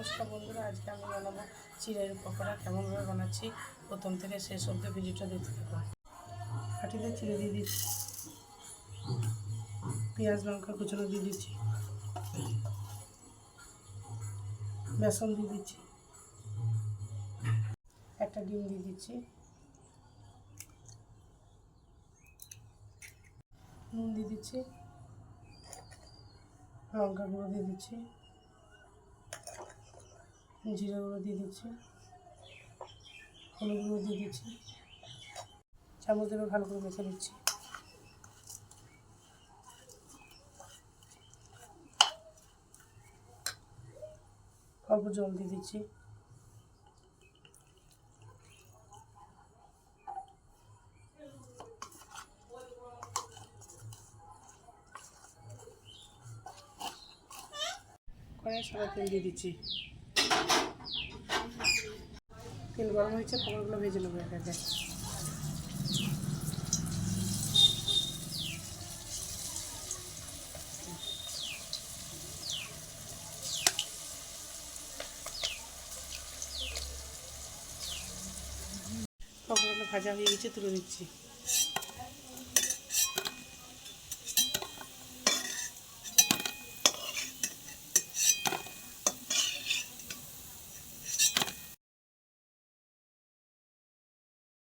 নমস্কার বন্ধুরা, আজকে আমি বানাবো চিড়ের পকোড়া। কেমনভাবে বানাচ্ছি প্রথম থেকে শেষ অবধি ভিডিওটা দেখতে থাকুন। কাঠিতে চিড়ে দিয়ে দিচ্ছি, পেঁয়াজ লঙ্কা কুচনো দিয়ে দিচ্ছি, বেসন দিয়ে দিচ্ছি, একটা ডিম দিয়ে দিচ্ছি, নুন দিয়ে দিচ্ছি, লঙ্কা গুঁড়ো দিয়ে দিচ্ছি, জিরে গুঁড়ো দিয়ে দিচ্ছি, হলুদ গুঁড়ো দিয়ে দিচ্ছি, চামচ ধরে ভালো করে মেখে দিচ্ছি। অল্প জল দিয়ে দিচ্ছি। কড়াইয়ে সাদা তেল দিয়ে দিচ্ছি। তেল গরম হয়েছে, পকোড়াগুলো ভেজে নেবো একে একে। পকোড়াটা ভাজা হয়ে গেছে, তুলে নিচ্ছি।